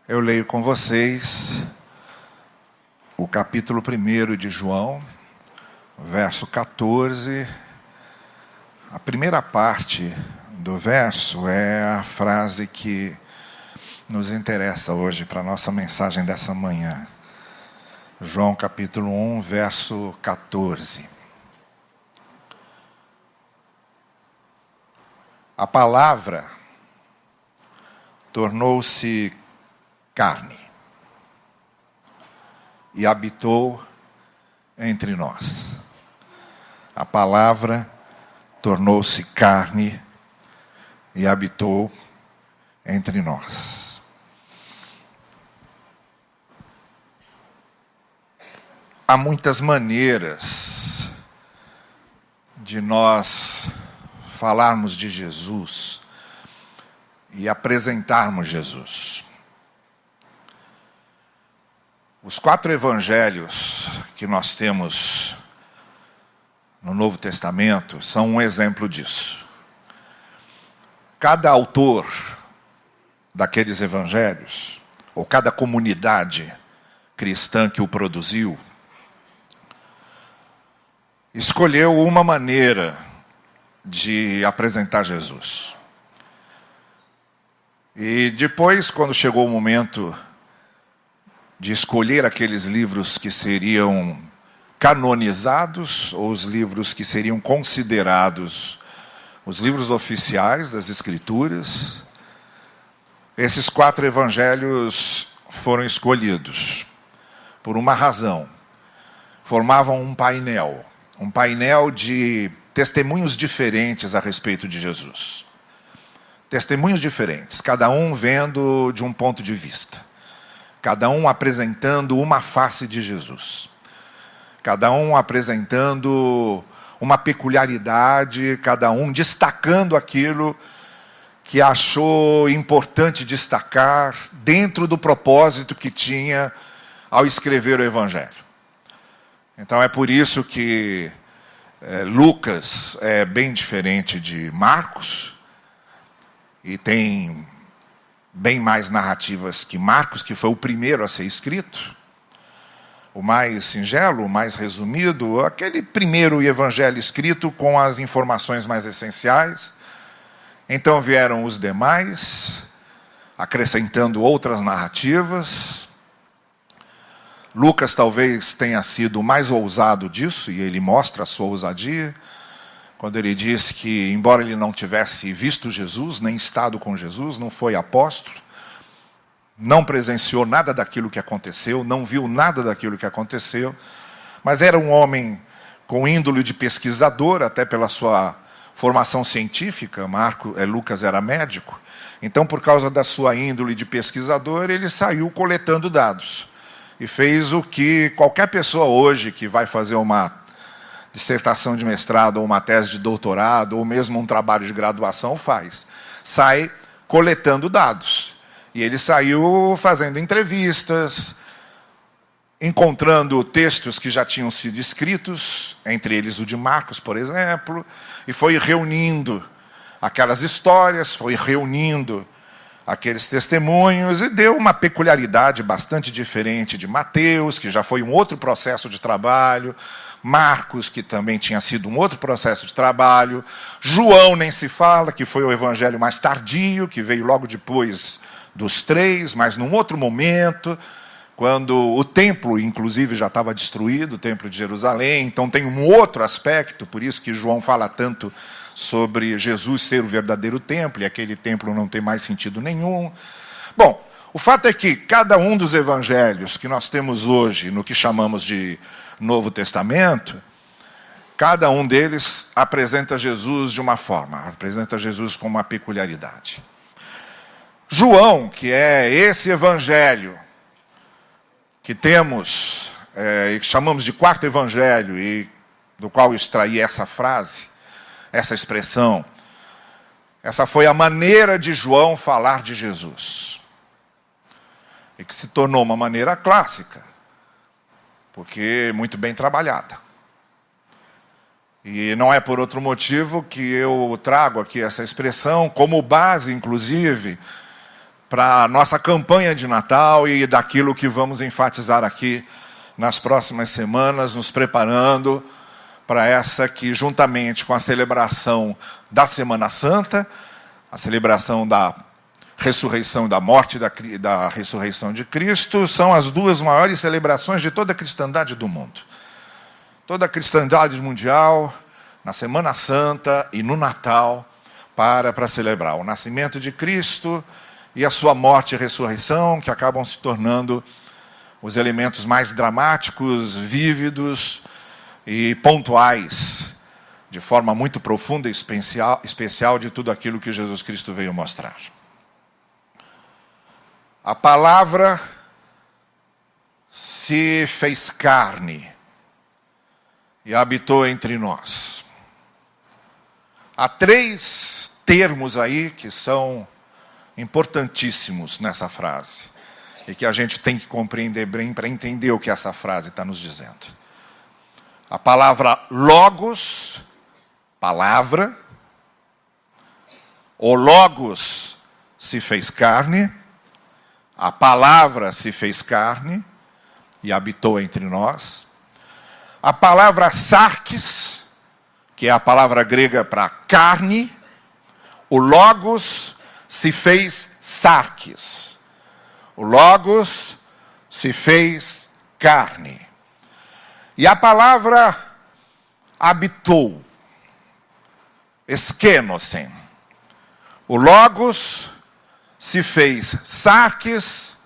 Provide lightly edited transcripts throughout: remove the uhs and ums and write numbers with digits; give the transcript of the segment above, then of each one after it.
Eu leio com vocês o capítulo 1 de João, verso 14. A primeira parte do verso é a frase que nos interessa hoje para a nossa mensagem dessa manhã. João capítulo 1, verso 14. A palavra tornou-se carne e habitou entre nós. A palavra tornou-se carne e habitou entre nós. Há muitas maneiras de nós falarmos de Jesus e apresentarmos Jesus. Os 4 evangelhos que nós temos no Novo Testamento são um exemplo disso. Cada autor daqueles evangelhos, ou cada comunidade cristã que o produziu, escolheu uma maneira de apresentar Jesus. E depois, quando chegou o momento de escolher aqueles livros que seriam canonizados, ou os livros que seriam considerados os livros oficiais das Escrituras, esses 4 evangelhos foram escolhidos por uma razão. Formavam um painel de testemunhos diferentes a respeito de Jesus. Testemunhos diferentes, cada um vendo de um ponto de vista. Cada um apresentando uma face de Jesus. Cada um apresentando uma peculiaridade, cada um destacando aquilo que achou importante destacar dentro do propósito que tinha ao escrever o Evangelho. Então é por isso que Lucas é bem diferente de Marcos e tem bem mais narrativas que Marcos, que foi o primeiro a ser escrito, o mais singelo, o mais resumido, aquele primeiro evangelho escrito com as informações mais essenciais. Então vieram os demais, acrescentando outras narrativas. Lucas talvez tenha sido o mais ousado disso, e ele mostra a sua ousadia, quando ele diz que, embora ele não tivesse visto Jesus, nem estado com Jesus, não foi apóstolo, não presenciou nada daquilo que aconteceu, não viu nada daquilo que aconteceu, mas era um homem com índole de pesquisador, até pela sua formação científica. Lucas era médico, então, por causa da sua índole de pesquisador, ele saiu coletando dados, e fez o que qualquer pessoa hoje que vai fazer uma dissertação de mestrado, ou uma tese de doutorado, ou mesmo um trabalho de graduação faz. Sai coletando dados. E ele saiu fazendo entrevistas, encontrando textos que já tinham sido escritos, entre eles o de Marcos, por exemplo, e foi reunindo aquelas histórias, foi reunindo aqueles testemunhos, e deu uma peculiaridade bastante diferente de Mateus, que já foi um outro processo de trabalho, Marcos, que também tinha sido um outro processo de trabalho, João nem se fala, que foi o evangelho mais tardio, que veio logo depois dos 3, mas num outro momento, quando o templo, inclusive, já estava destruído, o templo de Jerusalém. Então tem um outro aspecto, por isso que João fala tanto sobre Jesus ser o verdadeiro templo, e aquele templo não tem mais sentido nenhum. Bom, o fato é que cada um dos evangelhos que nós temos hoje, no que chamamos de Novo Testamento, cada um deles apresenta Jesus de uma forma, apresenta Jesus com uma peculiaridade. João, que é esse evangelho que temos, e que chamamos de 4º evangelho, e do qual eu extraí essa frase, essa expressão, essa foi a maneira de João falar de Jesus, e que se tornou uma maneira clássica, porque muito bem trabalhada. E não é por outro motivo que eu trago aqui essa expressão como base, inclusive, para a nossa campanha de Natal e daquilo que vamos enfatizar aqui nas próximas semanas, nos preparando para essa que, juntamente com a celebração da Semana Santa, a celebração da ressurreição, da morte e da ressurreição de Cristo, são as duas maiores celebrações de toda a cristandade do mundo. Toda a cristandade mundial, na Semana Santa e no Natal, para celebrar o nascimento de Cristo e a sua morte e ressurreição, que acabam se tornando os elementos mais dramáticos, vívidos e pontuais, de forma muito profunda e especial de tudo aquilo que Jesus Cristo veio mostrar. A palavra se fez carne e habitou entre nós. Há 3 termos aí que são importantíssimos nessa frase e que a gente tem que compreender bem para entender o que essa frase está nos dizendo. A palavra logos, palavra. O logos se fez carne. A palavra se fez carne e habitou entre nós. A palavra sarkis, que é a palavra grega para carne, o logos se fez sarkis. O logos se fez carne. E a palavra habitou, esquenosen. O logos se fez sarkis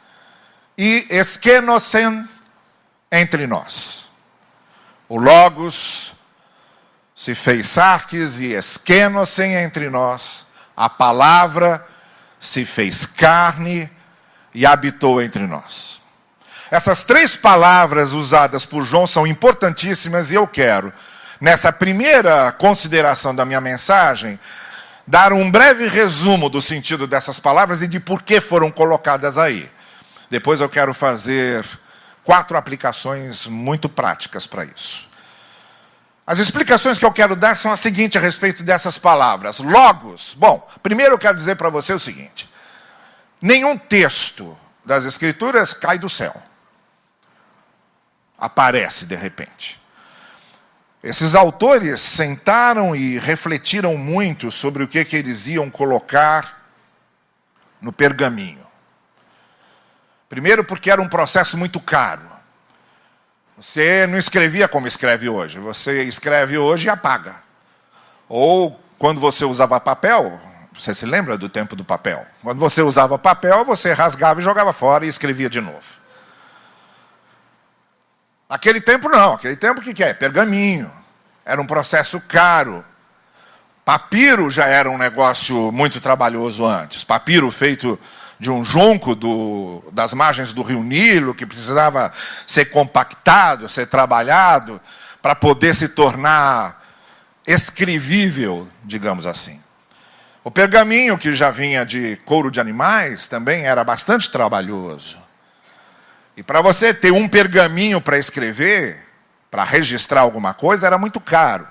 e esquenosen entre nós. O logos se fez sarkis e esquenosen entre nós. A palavra se fez carne e habitou entre nós. Essas 3 palavras usadas por João são importantíssimas e eu quero, nessa primeira consideração da minha mensagem, dar um breve resumo do sentido dessas palavras e de por que foram colocadas aí. Depois eu quero fazer 4 aplicações muito práticas para isso. As explicações que eu quero dar são as seguintes a respeito dessas palavras. Logos. Bom, primeiro eu quero dizer para você o seguinte. Nenhum texto das Escrituras cai do céu. Aparece de repente. Esses autores sentaram e refletiram muito sobre o que eles iam colocar no pergaminho. Primeiro porque era um processo muito caro. Você não escrevia como escreve hoje. Você escreve hoje e apaga. Ou quando você usava papel, você se lembra do tempo do papel? Quando você usava papel, você rasgava e jogava fora e escrevia de novo. Naquele tempo não. Aquele tempo o que é? Pergaminho. Era um processo caro. Papiro já era um negócio muito trabalhoso antes. Papiro feito de um jonco das margens do rio Nilo, que precisava ser compactado, ser trabalhado, para poder se tornar escrevível, digamos assim. O pergaminho, que já vinha de couro de animais, também era bastante trabalhoso. E para você ter um pergaminho para escrever, para registrar alguma coisa, era muito caro.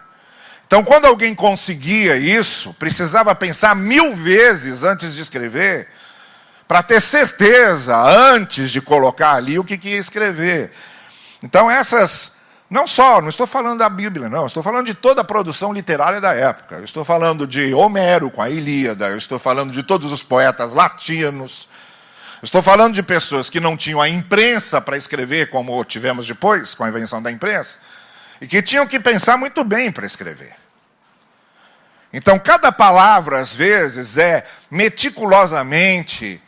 Então, quando alguém conseguia isso, precisava pensar 1000 vezes antes de escrever, para ter certeza, antes de colocar ali o que ia escrever. Então, não estou falando da Bíblia, não. Estou falando de toda a produção literária da época. Eu estou falando de Homero com a Ilíada. Eu estou falando de todos os poetas latinos. Eu estou falando de pessoas que não tinham a imprensa para escrever, como tivemos depois, com a invenção da imprensa, e que tinham que pensar muito bem para escrever. Então, cada palavra, às vezes, é meticulosamente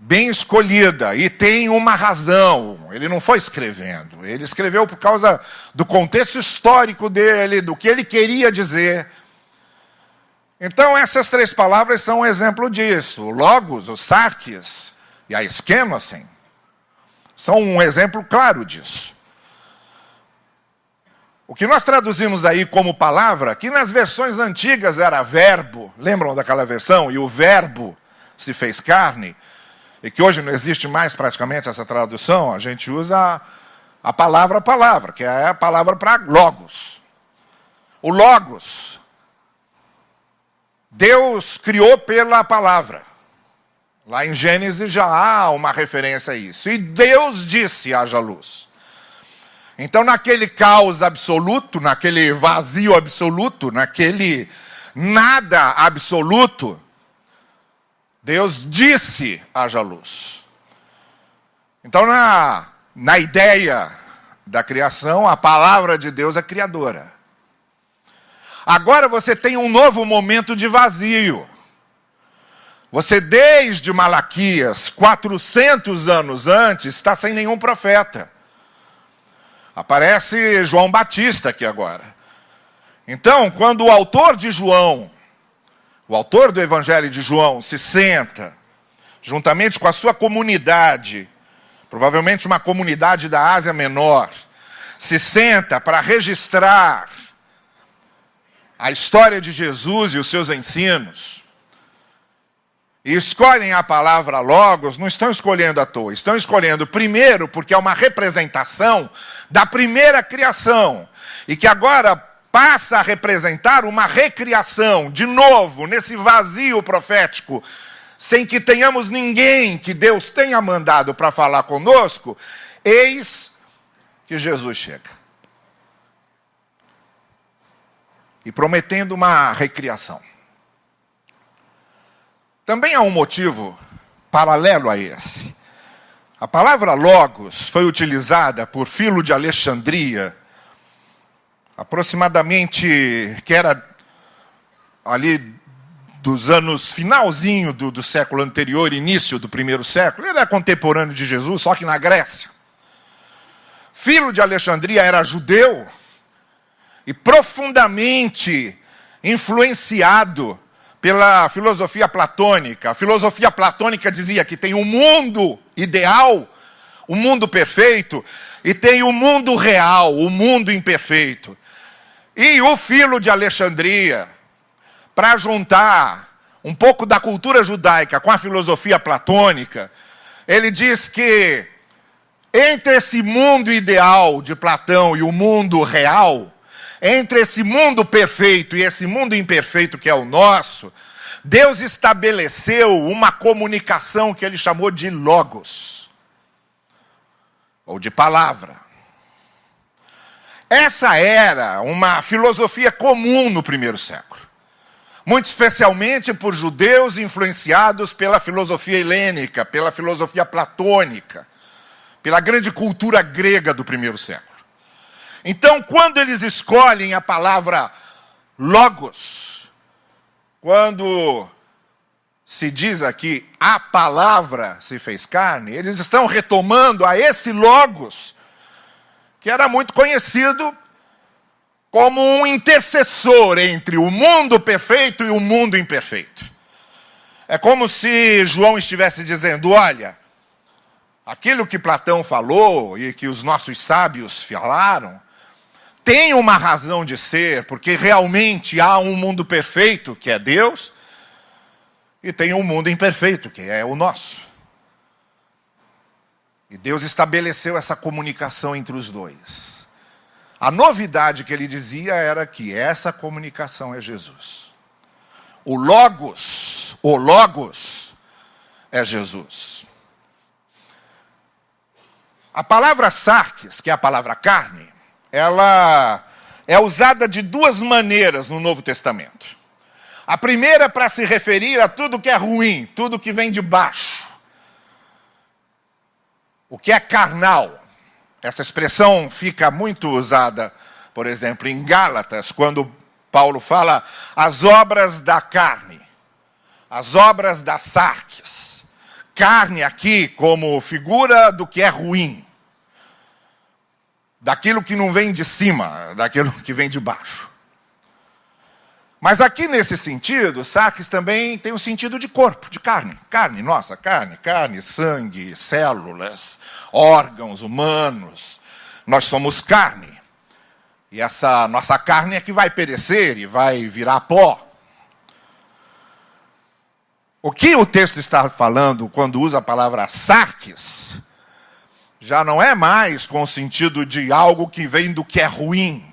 bem escolhida, e tem uma razão. Ele não foi escrevendo. Ele escreveu por causa do contexto histórico dele, do que ele queria dizer. Então, essas 3 palavras são um exemplo disso. O logos, o sarkis e a esquenosen são um exemplo claro disso. O que nós traduzimos aí como palavra, que nas versões antigas era verbo, lembram daquela versão? E o verbo se fez carne, e que hoje não existe mais praticamente essa tradução, a gente usa a palavra, que é a palavra para logos. O logos, Deus criou pela palavra. Lá em Gênesis já há uma referência a isso. E Deus disse: haja luz. Então, naquele caos absoluto, naquele vazio absoluto, naquele nada absoluto, Deus disse: haja luz. Então, na ideia da criação, a palavra de Deus é criadora. Agora você tem um novo momento de vazio. Você, desde Malaquias, 400 anos antes, está sem nenhum profeta. Aparece João Batista aqui agora. Então, quando o autor de João, o autor do Evangelho de João, se senta, juntamente com a sua comunidade, provavelmente uma comunidade da Ásia Menor, se senta para registrar a história de Jesus e os seus ensinos, e escolhem a palavra logos, não estão escolhendo à toa. Estão escolhendo primeiro porque é uma representação da primeira criação. E que agora passa a representar uma recriação, de novo, nesse vazio profético, sem que tenhamos ninguém que Deus tenha mandado para falar conosco. Eis que Jesus chega. E prometendo uma recriação. Também há um motivo paralelo a esse. A palavra logos foi utilizada por Filo de Alexandria, aproximadamente, que era ali dos anos finalzinho do século anterior, início do primeiro século. Ele era contemporâneo de Jesus, só que na Grécia. Filo de Alexandria era judeu e profundamente influenciado pela filosofia platônica. A filosofia platônica dizia que tem um mundo ideal, o mundo perfeito, e tem o mundo real, o mundo imperfeito. E o Filo de Alexandria, para juntar um pouco da cultura judaica com a filosofia platônica, ele diz que entre esse mundo ideal de Platão e o mundo real, entre esse mundo perfeito e esse mundo imperfeito que é o nosso, Deus estabeleceu uma comunicação que ele chamou de logos, ou de palavra. Essa era uma filosofia comum no primeiro século, muito especialmente por judeus influenciados pela filosofia helênica, pela filosofia platônica, pela grande cultura grega do primeiro século. Então, quando eles escolhem a palavra logos, quando se diz aqui a palavra se fez carne, eles estão retomando a esse logos, que era muito conhecido como um intercessor entre o mundo perfeito e o mundo imperfeito. É como se João estivesse dizendo: olha, aquilo que Platão falou e que os nossos sábios falaram, tem uma razão de ser, porque realmente há um mundo perfeito, que é Deus, e tem um mundo imperfeito, que é o nosso. E Deus estabeleceu essa comunicação entre os dois. A novidade que ele dizia era que essa comunicação é Jesus. O Logos é Jesus. A palavra sarx, que é a palavra carne, ela é usada de duas maneiras no Novo Testamento. A primeira é para se referir a tudo que é ruim, tudo que vem de baixo. O que é carnal. Essa expressão fica muito usada, por exemplo, em Gálatas, quando Paulo fala as obras da carne, as obras da sarx. Carne aqui como figura do que é ruim. Daquilo que não vem de cima, daquilo que vem de baixo. Mas aqui nesse sentido, sarx também tem o sentido de corpo, de carne. Carne, nossa, carne, sangue, células, órgãos humanos. Nós somos carne. E essa nossa carne é que vai perecer e vai virar pó. O que o texto está falando quando usa a palavra sarx já não é mais com o sentido de algo que vem do que é ruim,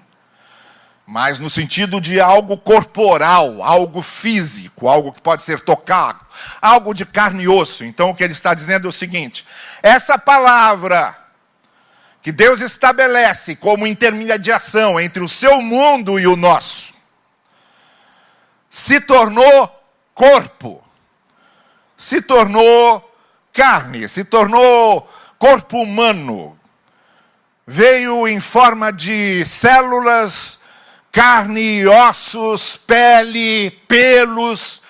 mas no sentido de algo corporal, algo físico, algo que pode ser tocado, algo de carne e osso. Então o que ele está dizendo é o seguinte: essa palavra que Deus estabelece como intermediação entre o seu mundo e o nosso, se tornou corpo, se tornou carne, se tornou corpo humano. Veio em forma de células, carne, ossos, pele, pelos,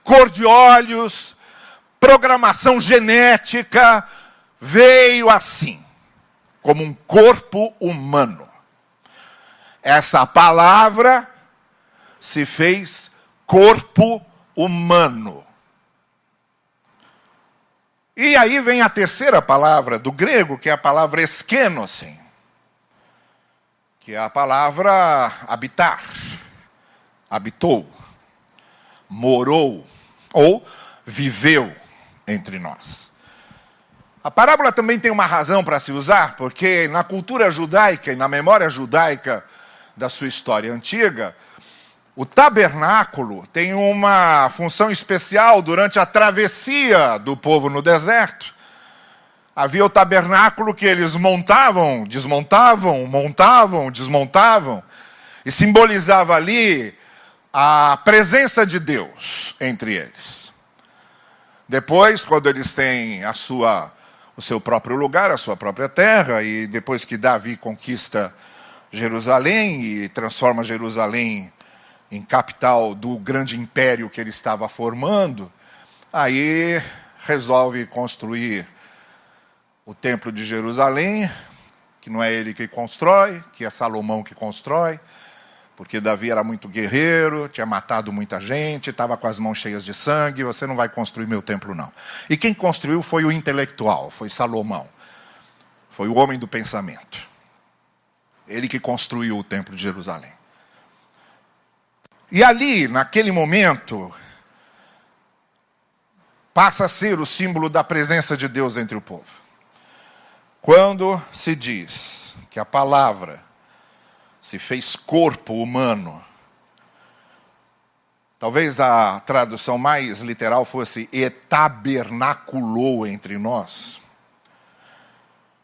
cor de olhos, programação genética. Veio assim, como um corpo humano. Essa palavra se fez corpo humano. E aí vem a terceira palavra do grego, que é a palavra eskenosen, que é a palavra habitar, habitou, morou ou viveu entre nós. A parábola também tem uma razão para se usar, porque na cultura judaica e na memória judaica da sua história antiga, o tabernáculo tem uma função especial durante a travessia do povo no deserto. Havia o tabernáculo que eles montavam, desmontavam, montavam, desmontavam, e simbolizava ali a presença de Deus entre eles. Depois, quando eles têm o seu próprio lugar, a sua própria terra, e depois que Davi conquista Jerusalém e transforma Jerusalém em capital do grande império que ele estava formando, aí resolve construir o templo de Jerusalém, que não é ele que constrói, que é Salomão que constrói, porque Davi era muito guerreiro, tinha matado muita gente, estava com as mãos cheias de sangue. Você não vai construir meu templo, não. E quem construiu foi o intelectual, foi Salomão. Foi o homem do pensamento. Ele que construiu o templo de Jerusalém. E ali, naquele momento, passa a ser o símbolo da presença de Deus entre o povo. Quando se diz que a palavra se fez corpo humano, talvez a tradução mais literal fosse e tabernaculou entre nós.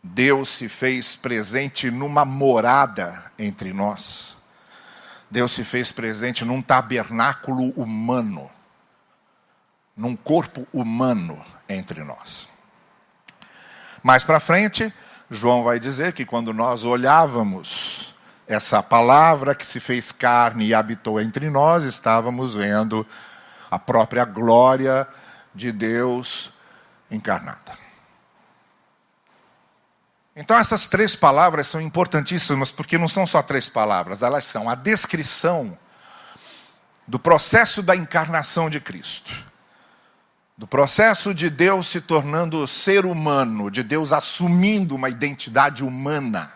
Deus se fez presente numa morada entre nós. Deus se fez presente num tabernáculo humano, num corpo humano entre nós. Mais para frente, João vai dizer que quando nós olhávamos essa palavra que se fez carne e habitou entre nós, estávamos vendo a própria glória de Deus encarnada. Então essas três palavras são importantíssimas, porque não são só três palavras, elas são a descrição do processo da encarnação de Cristo, do processo de Deus se tornando ser humano, de Deus assumindo uma identidade humana,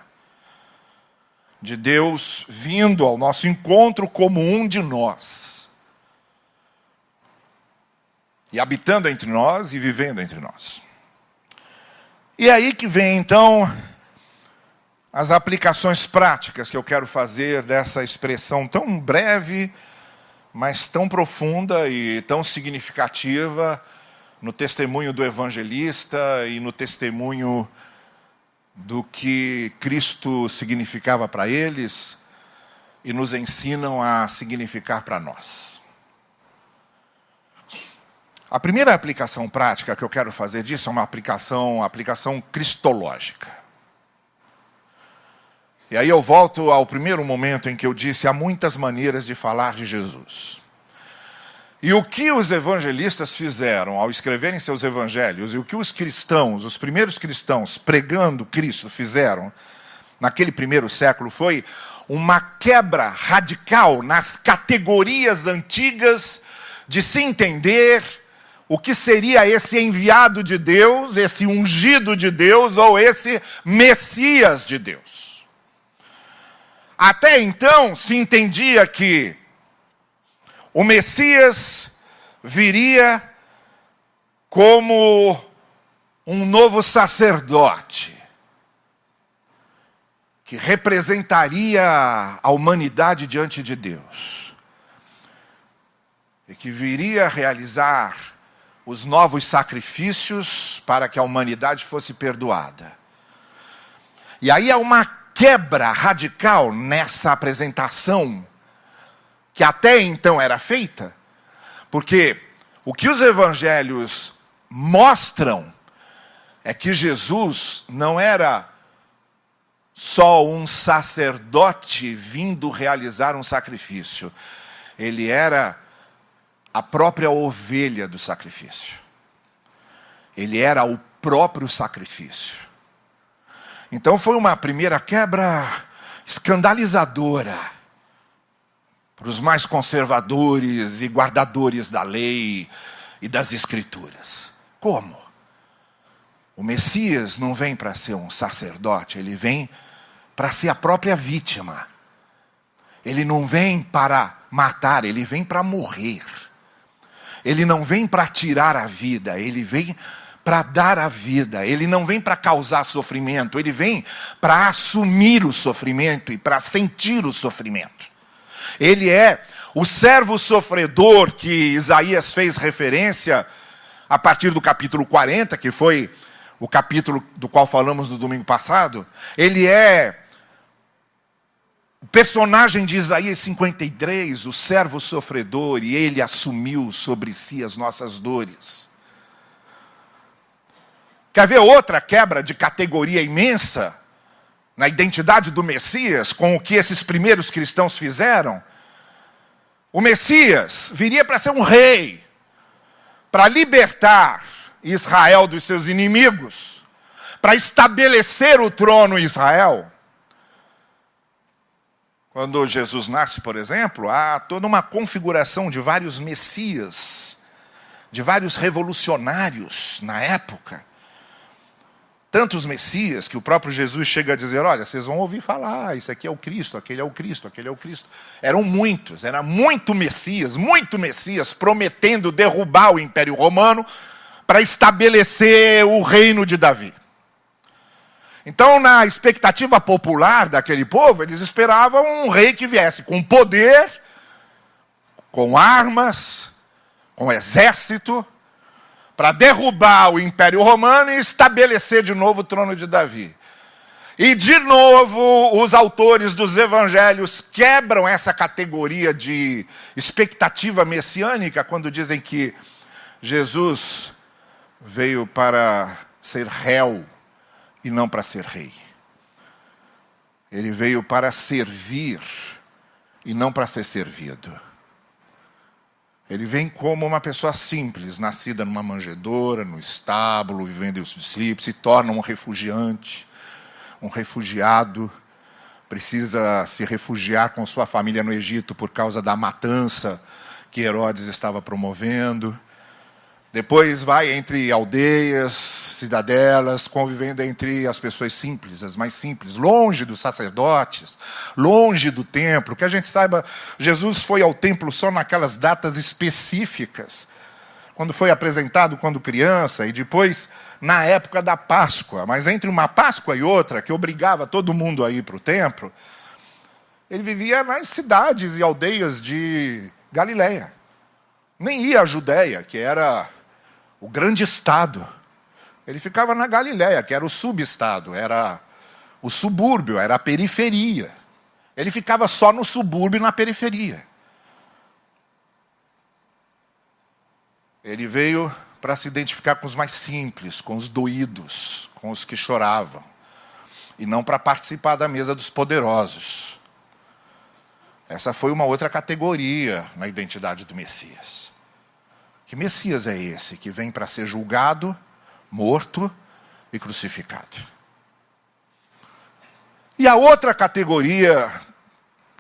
de Deus vindo ao nosso encontro como um de nós, e habitando entre nós e vivendo entre nós. E é aí que vem, então, as aplicações práticas que eu quero fazer dessa expressão tão breve, mas tão profunda e tão significativa no testemunho do evangelista e no testemunho do que Cristo significava para eles e nos ensinam a significar para nós. A primeira aplicação prática que eu quero fazer disso é uma aplicação cristológica. E aí eu volto ao primeiro momento em que eu disse: há muitas maneiras de falar de Jesus. E o que os evangelistas fizeram ao escreverem seus evangelhos, e o que os cristãos, os primeiros cristãos pregando Cristo fizeram naquele primeiro século, foi uma quebra radical nas categorias antigas de se entender o que seria esse enviado de Deus, esse ungido de Deus, ou esse Messias de Deus. Até então se entendia que o Messias viria como um novo sacerdote, que representaria a humanidade diante de Deus, e que viria a realizar os novos sacrifícios para que a humanidade fosse perdoada. E aí há uma quebra radical nessa apresentação que até então era feita, porque o que os evangelhos mostram é que Jesus não era só um sacerdote vindo realizar um sacrifício. Ele era a própria ovelha do sacrifício. Ele era o próprio sacrifício. Então foi uma primeira quebra escandalizadora para os mais conservadores e guardadores da lei e das escrituras. Como? O Messias não vem para ser um sacerdote, ele vem para ser a própria vítima. Ele não vem para matar, ele vem para morrer. Ele não vem para tirar a vida, ele vem para dar a vida. Ele não vem para causar sofrimento, ele vem para assumir o sofrimento e para sentir o sofrimento. Ele é o servo sofredor que Isaías fez referência a partir do capítulo 40, que foi o capítulo do qual falamos no domingo passado. Ele é o personagem de Isaías 53, o servo sofredor, e ele assumiu sobre si as nossas dores. Quer ver outra quebra de categoria imensa na identidade do Messias, com o que esses primeiros cristãos fizeram? O Messias viria para ser um rei, para libertar Israel dos seus inimigos, para estabelecer o trono em Israel. Quando Jesus nasce, por exemplo, há toda uma configuração de vários messias, de vários revolucionários na época. Tantos messias que o próprio Jesus chega a dizer, olha, vocês vão ouvir falar, isso aqui é o Cristo, aquele é o Cristo, aquele é o Cristo. Eram muitos, era muito messias prometendo derrubar o Império Romano para estabelecer o reino de Davi. Então, na expectativa popular daquele povo, eles esperavam um rei que viesse com poder, com armas, com exército, para derrubar o Império Romano e estabelecer de novo o trono de Davi. E, de novo, os autores dos evangelhos quebram essa categoria de expectativa messiânica quando dizem que Jesus veio para ser réu e não para ser rei. Ele veio para servir e não para ser servido. Ele vem como uma pessoa simples, nascida numa manjedoura, no estábulo, vivendo os discípulos, se torna um refugiante, um refugiado, precisa se refugiar com sua família no Egito por causa da matança que Herodes estava promovendo. Depois vai entre aldeias, cidadelas, convivendo entre as pessoas simples, as mais simples, longe dos sacerdotes, longe do templo. Que a gente saiba, Jesus foi ao templo só naquelas datas específicas, quando foi apresentado quando criança, e depois na época da Páscoa. Mas entre uma Páscoa e outra, que obrigava todo mundo a ir para o templo, ele vivia nas cidades e aldeias de Galileia. Nem ia à Judéia, que era o grande estado. Ele ficava na Galileia, que era o subestado, era o subúrbio, era a periferia. Ele ficava só no subúrbio e na periferia. Ele veio para se identificar com os mais simples, com os doídos, com os que choravam, e não para participar da mesa dos poderosos. Essa foi uma outra categoria na identidade do Messias. Que Messias é esse que vem para ser julgado, morto e crucificado? E a outra categoria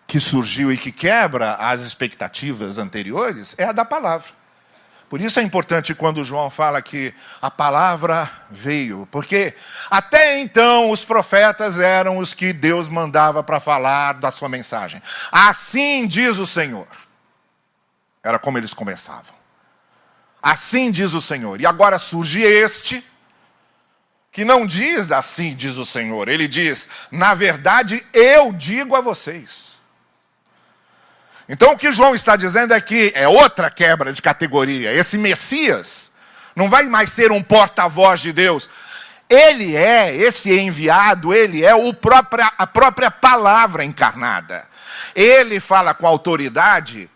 que surgiu e que quebra as expectativas anteriores é a da palavra. Por isso é importante quando João fala que a palavra veio, porque até então os profetas eram os que Deus mandava para falar da sua mensagem. Assim diz o Senhor. Era como eles começavam. Assim diz o Senhor. E agora surge este, que não diz assim, diz o Senhor. Ele diz, na verdade, eu digo a vocês. Então o que João está dizendo é que é outra quebra de categoria. Esse Messias não vai mais ser um porta-voz de Deus. Ele é, esse enviado, ele é a própria palavra encarnada. Ele fala com autoridade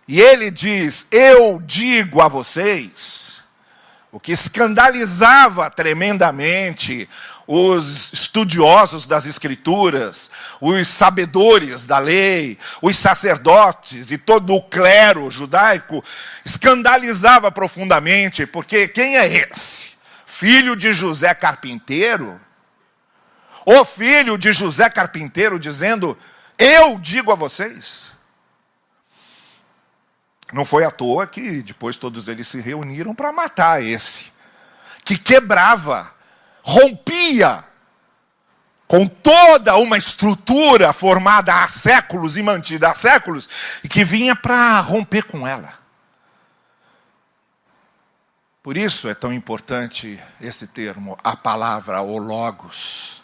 e ele diz, eu digo a vocês. O que escandalizava tremendamente os estudiosos das Escrituras, os sabedores da lei, os sacerdotes e todo o clero judaico, escandalizava profundamente, porque quem é esse? Filho de José Carpinteiro? O filho de José Carpinteiro dizendo, eu digo a vocês. Não foi à toa que depois todos eles se reuniram para matar esse, que quebrava, rompia com toda uma estrutura formada há séculos e mantida há séculos, e que vinha para romper com ela. Por isso é tão importante esse termo, a palavra, o logos.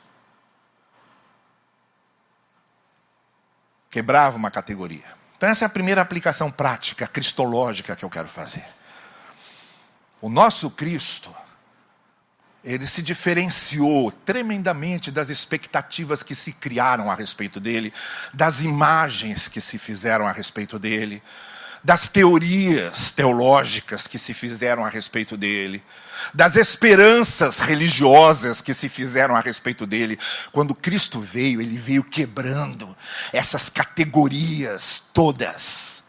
Quebrava uma categoria. Então essa é a primeira aplicação prática, cristológica que eu quero fazer. O nosso Cristo, ele se diferenciou tremendamente das expectativas que se criaram a respeito dele, das imagens que se fizeram a respeito dele, das teorias teológicas que se fizeram a respeito dele, das esperanças religiosas que se fizeram a respeito dele. Quando Cristo veio, ele veio quebrando essas categorias todas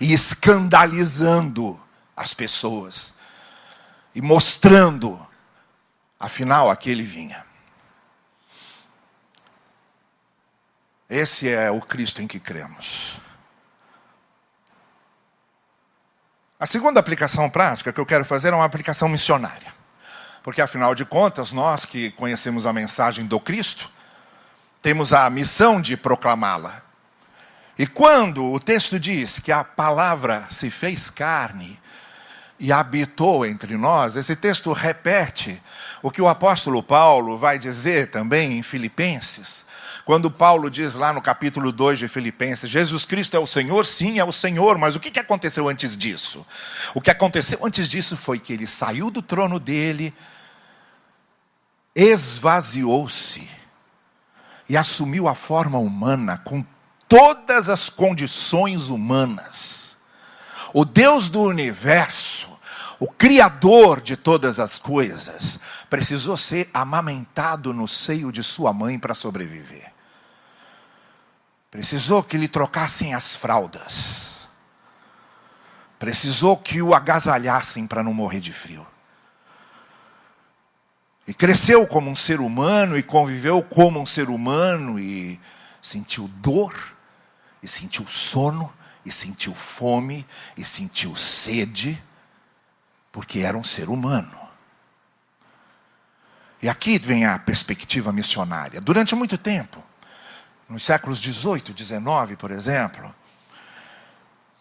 e escandalizando as pessoas e mostrando, afinal, a que ele vinha. Esse é o Cristo em que cremos. A segunda aplicação prática que eu quero fazer é uma aplicação missionária. Porque, afinal de contas, nós que conhecemos a mensagem do Cristo, temos a missão de proclamá-la. E quando o texto diz que a palavra se fez carne e habitou entre nós, esse texto repete o que o apóstolo Paulo vai dizer também em Filipenses. Quando Paulo diz lá no capítulo 2 de Filipenses, Jesus Cristo é o Senhor? Sim, é o Senhor, mas o que aconteceu antes disso? O que aconteceu antes disso foi que ele saiu do trono dele, esvaziou-se e assumiu a forma humana com todas as condições humanas. O Deus do universo, o Criador de todas as coisas, precisou ser amamentado no seio de sua mãe para sobreviver. Precisou que lhe trocassem as fraldas. Precisou que o agasalhassem para não morrer de frio. E cresceu como um ser humano e conviveu como um ser humano e sentiu dor, e sentiu sono, e sentiu fome, e sentiu sede, porque era um ser humano. E aqui vem a perspectiva missionária. Durante muito tempo, nos séculos 18, 19, por exemplo,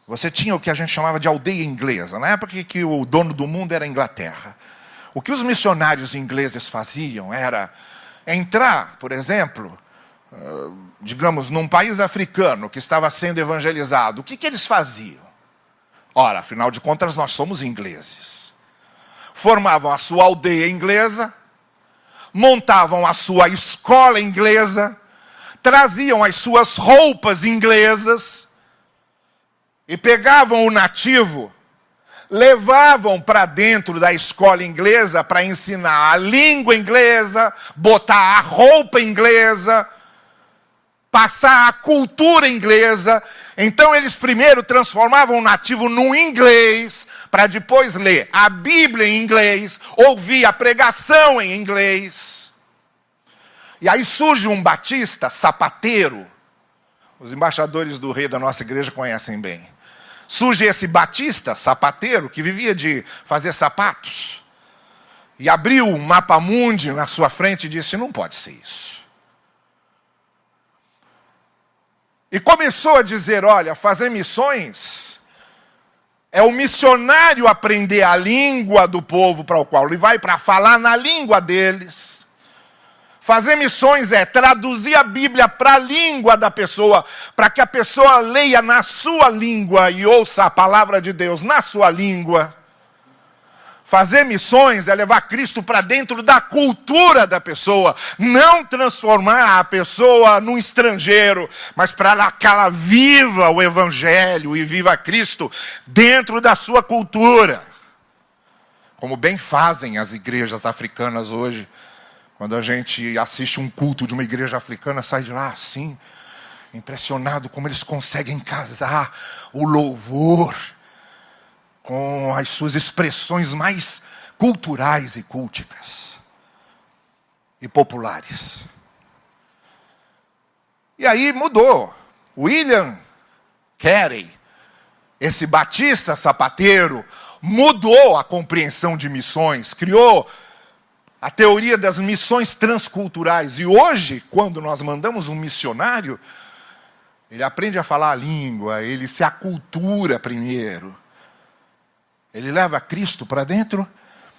você tinha o que a gente chamava de aldeia inglesa, na época que o dono do mundo era a Inglaterra. O que os missionários ingleses faziam era entrar, por exemplo, digamos, num país africano que estava sendo evangelizado. O que eles faziam? Ora, afinal de contas, nós somos ingleses. Formavam a sua aldeia inglesa, montavam a sua escola inglesa, traziam as suas roupas inglesas e pegavam o nativo, levavam para dentro da escola inglesa para ensinar a língua inglesa, botar a roupa inglesa, passar a cultura inglesa. Então eles primeiro transformavam o nativo num inglês, para depois ler a Bíblia em inglês, ouvir a pregação em inglês. E aí surge um batista sapateiro. Os embaixadores do rei da nossa igreja conhecem bem. Surge esse batista sapateiro que vivia de fazer sapatos. E abriu um mapa mundi na sua frente e disse, não pode ser isso. E começou a dizer, olha, fazer missões É o missionário aprender a língua do povo para o qual ele vai, para falar na língua deles. Fazer missões é traduzir a Bíblia para a língua da pessoa, para que a pessoa leia na sua língua e ouça a palavra de Deus na sua língua. Fazer missões é levar Cristo para dentro da cultura da pessoa, não transformar a pessoa num estrangeiro, mas para que ela viva o Evangelho e viva Cristo dentro da sua cultura. Como bem fazem as igrejas africanas hoje. Quando a gente assiste um culto de uma igreja africana, sai de lá assim, impressionado como eles conseguem casar o louvor com as suas expressões mais culturais e culticas e populares. E aí mudou. William Carey, esse batista sapateiro, mudou a compreensão de missões, criou a teoria das missões transculturais. E hoje, quando nós mandamos um missionário, ele aprende a falar a língua, ele se acultura primeiro. Ele leva Cristo para dentro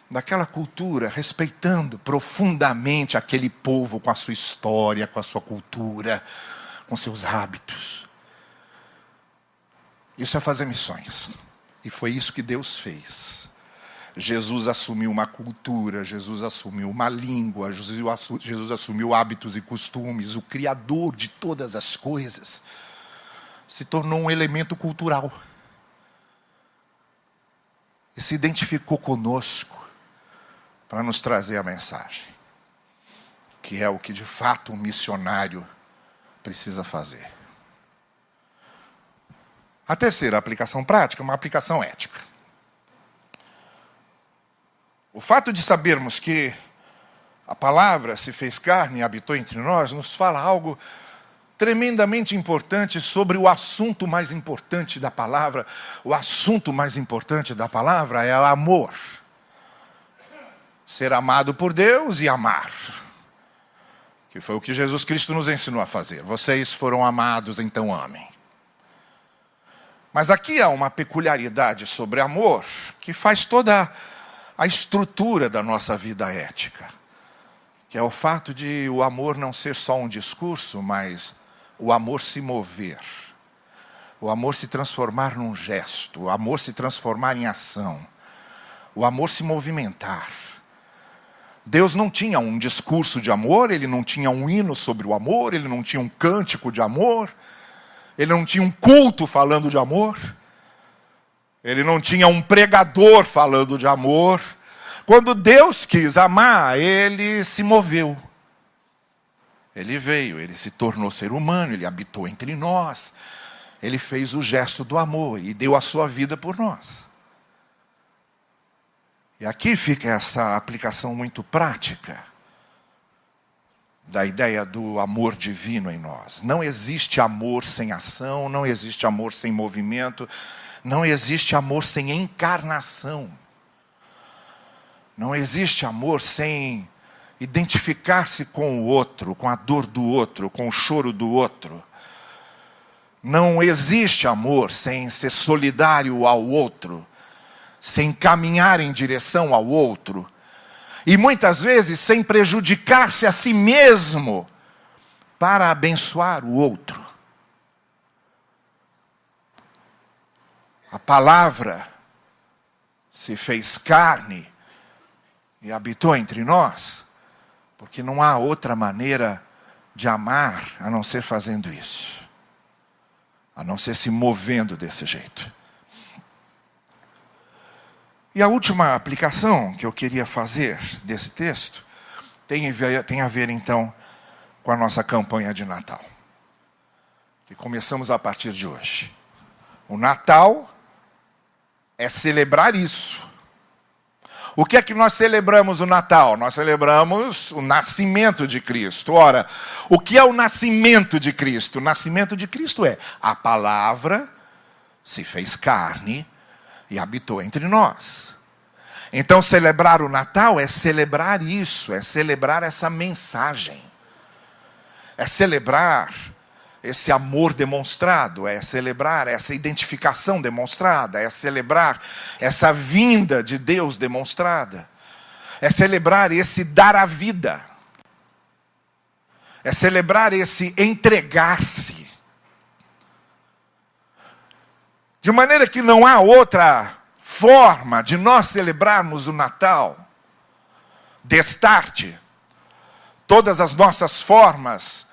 daquela cultura, respeitando profundamente aquele povo com a sua história, com a sua cultura, com seus hábitos. Isso é fazer missões. E foi isso que Deus fez. Jesus assumiu uma cultura, Jesus assumiu uma língua, Jesus assumiu hábitos e costumes. O Criador de todas as coisas se tornou um elemento cultural. E se identificou conosco para nos trazer a mensagem, que é o que de fato um missionário precisa fazer. A terceira aplicação prática é uma aplicação ética. O fato de sabermos que a palavra se fez carne e habitou entre nós, nos fala algo tremendamente importante sobre o assunto mais importante da palavra. O assunto mais importante da palavra é o amor. Ser amado por Deus e amar. Que foi o que Jesus Cristo nos ensinou a fazer. Vocês foram amados, então amem. Mas aqui há uma peculiaridade sobre amor que faz toda a estrutura da nossa vida ética. Que é o fato de o amor não ser só um discurso, mas o amor se mover, o amor se transformar num gesto, o amor se transformar em ação, o amor se movimentar. Deus não tinha um discurso de amor, ele não tinha um hino sobre o amor, ele não tinha um cântico de amor, ele não tinha um culto falando de amor, ele não tinha um pregador falando de amor. Quando Deus quis amar, ele se moveu. Ele veio, ele se tornou ser humano, ele habitou entre nós. Ele fez o gesto do amor e deu a sua vida por nós. E aqui fica essa aplicação muito prática da ideia do amor divino em nós. Não existe amor sem ação, não existe amor sem movimento, não existe amor sem encarnação. Não existe amor sem identificar-se com o outro, com a dor do outro, com o choro do outro. Não existe amor sem ser solidário ao outro, sem caminhar em direção ao outro. E muitas vezes sem prejudicar-se a si mesmo para abençoar o outro. A palavra se fez carne e habitou entre nós, porque não há outra maneira de amar a não ser fazendo isso. A não ser se movendo desse jeito. E a última aplicação que eu queria fazer desse texto tem a ver então com a nossa campanha de Natal. Que começamos a partir de hoje. O Natal é celebrar isso. O que é que nós celebramos no Natal? Nós celebramos o nascimento de Cristo. Ora, o que é o nascimento de Cristo? O nascimento de Cristo é a palavra se fez carne e habitou entre nós. Então, celebrar o Natal é celebrar isso, é celebrar essa mensagem. É celebrar esse amor demonstrado, é celebrar essa identificação demonstrada, é celebrar essa vinda de Deus demonstrada, é celebrar esse dar a vida, é celebrar esse entregar-se. De maneira que não há outra forma de nós celebrarmos o Natal. Destarte todas as nossas formas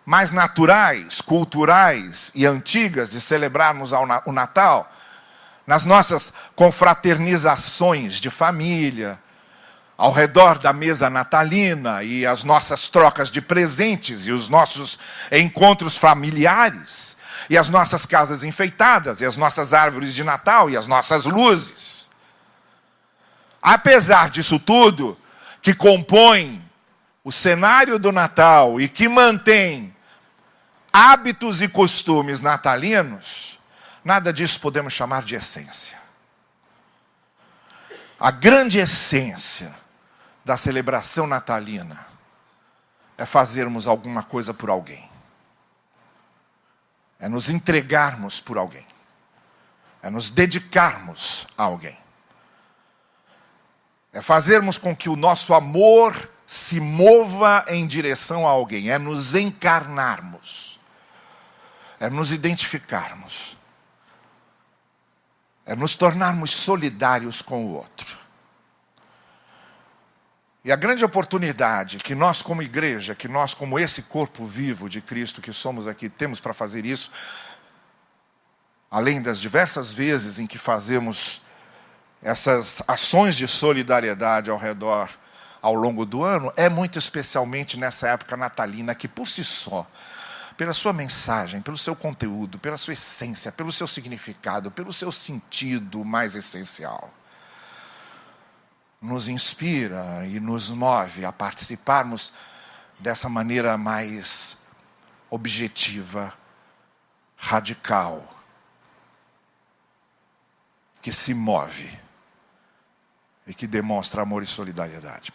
mais naturais, culturais e antigas de celebrarmos o Natal, nas nossas confraternizações de família, ao redor da mesa natalina e as nossas trocas de presentes e os nossos encontros familiares, e as nossas casas enfeitadas, e as nossas árvores de Natal, e as nossas luzes. Apesar disso tudo, que compõe o cenário do Natal e que mantém hábitos e costumes natalinos, nada disso podemos chamar de essência. A grande essência da celebração natalina é fazermos alguma coisa por alguém. É nos entregarmos por alguém. É nos dedicarmos a alguém. É fazermos com que o nosso amor se mova em direção a alguém. É nos encarnarmos. É nos identificarmos. É nos tornarmos solidários com o outro. E a grande oportunidade que nós como igreja, que nós como esse corpo vivo de Cristo que somos aqui, temos para fazer isso, além das diversas vezes em que fazemos essas ações de solidariedade ao redor, ao longo do ano, é muito especialmente nessa época natalina que por si só, pela sua mensagem, pelo seu conteúdo, pela sua essência, pelo seu significado, pelo seu sentido mais essencial, nos inspira e nos move a participarmos dessa maneira mais objetiva, radical, que se move e que demonstra amor e solidariedade.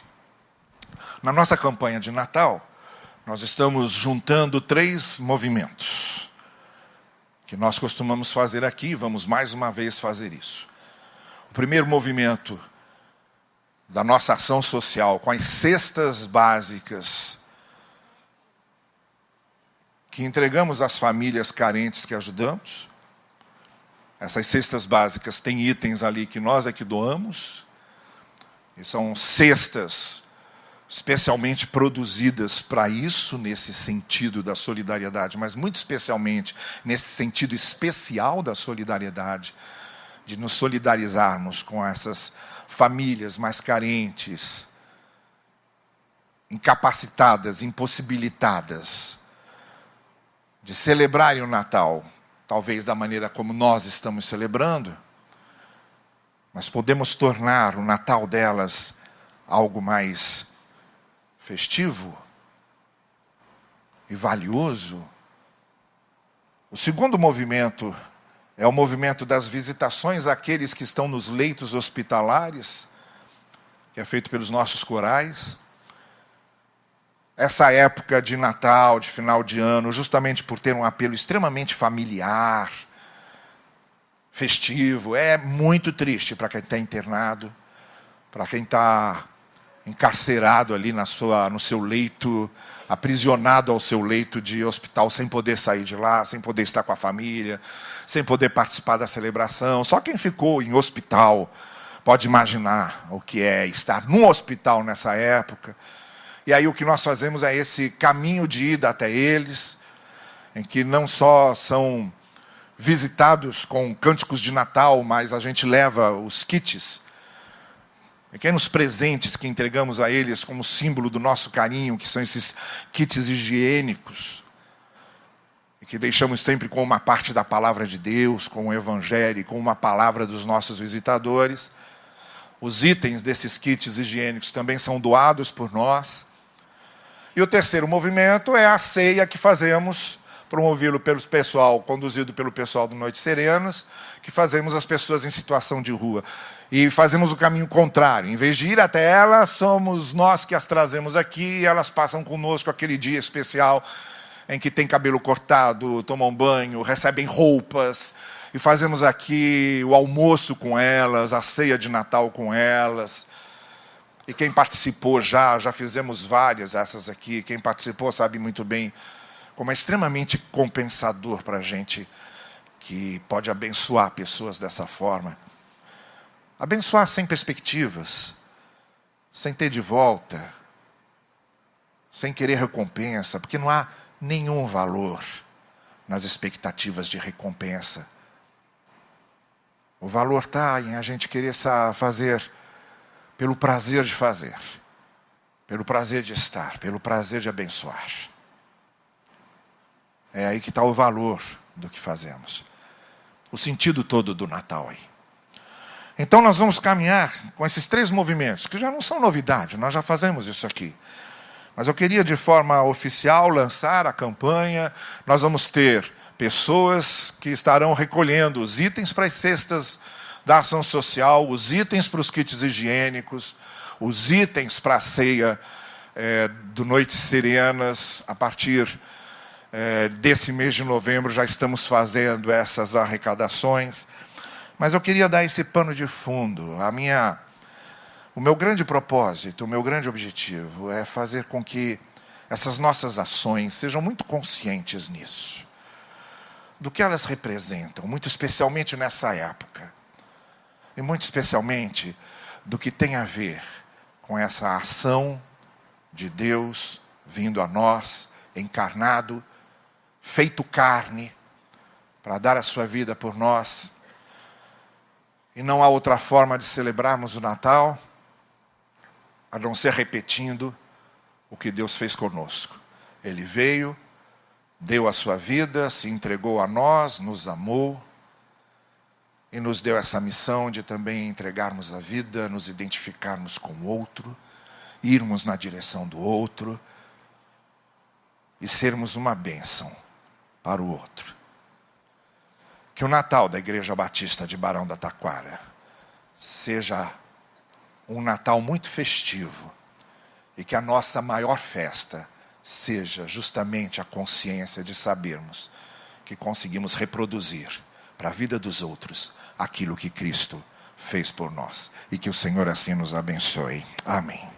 Na nossa campanha de Natal, nós estamos juntando 3 movimentos que nós costumamos fazer aqui, vamos mais uma vez fazer isso. O primeiro movimento da nossa ação social com as cestas básicas que entregamos às famílias carentes que ajudamos. Essas cestas básicas têm itens ali que nós é que doamos, e são cestas especialmente produzidas para isso, nesse sentido da solidariedade, mas muito especialmente nesse sentido especial da solidariedade, de nos solidarizarmos com essas famílias mais carentes, incapacitadas, impossibilitadas, de celebrarem o Natal, talvez da maneira como nós estamos celebrando, mas podemos tornar o Natal delas algo mais festivo e valioso. O segundo movimento é o movimento das visitações àqueles que estão nos leitos hospitalares, que é feito pelos nossos corais. Essa época de Natal, de final de ano, justamente por ter um apelo extremamente familiar, festivo, é muito triste para quem está internado, para quem está encarcerado ali no seu leito, aprisionado ao seu leito de hospital, sem poder sair de lá, sem poder estar com a família, sem poder participar da celebração. Só quem ficou em hospital pode imaginar o que é estar num hospital nessa época. E aí o que nós fazemos é esse caminho de ida até eles, em que não só são visitados com cânticos de Natal, mas a gente leva os kits, pequenos presentes que entregamos a eles como símbolo do nosso carinho, que são esses kits higiênicos, e que deixamos sempre com uma parte da palavra de Deus, com o Evangelho, com uma palavra dos nossos visitadores. Os itens desses kits higiênicos também são doados por nós. E o terceiro movimento é a ceia que fazemos, conduzido pelo pessoal do Noites Serenas, que fazemos as pessoas em situação de rua. E fazemos o caminho contrário. Em vez de ir até elas, somos nós que as trazemos aqui e elas passam conosco aquele dia especial em que têm cabelo cortado, tomam banho, recebem roupas, e fazemos aqui o almoço com elas, a ceia de Natal com elas. E quem participou já fizemos várias essas aqui, quem participou sabe muito bem como é extremamente compensador para a gente que pode abençoar pessoas dessa forma. Abençoar sem perspectivas, sem ter de volta, sem querer recompensa, porque não há nenhum valor nas expectativas de recompensa. O valor está em a gente querer fazer pelo prazer de fazer, pelo prazer de estar, pelo prazer de abençoar. É aí que está o valor do que fazemos. O sentido todo do Natal aí. Então nós vamos caminhar com esses 3 movimentos, que já não são novidade, nós já fazemos isso aqui. Mas eu queria de forma oficial lançar a campanha. Nós vamos ter pessoas que estarão recolhendo os itens para as cestas da ação social, os itens para os kits higiênicos, os itens para a ceia do Noites Serenas. A partir desse mês de novembro já estamos fazendo essas arrecadações. Mas eu queria dar esse pano de fundo. O meu grande propósito, o meu grande objetivo é fazer com que essas nossas ações sejam muito conscientes nisso. Do que elas representam, muito especialmente nessa época. E muito especialmente do que tem a ver com essa ação de Deus vindo a nós, encarnado, feito carne, para dar a sua vida por nós. E não há outra forma de celebrarmos o Natal a não ser repetindo o que Deus fez conosco. Ele veio, deu a sua vida, se entregou a nós, nos amou e nos deu essa missão de também entregarmos a vida, nos identificarmos com o outro, irmos na direção do outro e sermos uma bênção para o outro. Que o Natal da Igreja Batista de Barão da Taquara seja um Natal muito festivo e que a nossa maior festa seja justamente a consciência de sabermos que conseguimos reproduzir para a vida dos outros aquilo que Cristo fez por nós. E que o Senhor assim nos abençoe. Amém.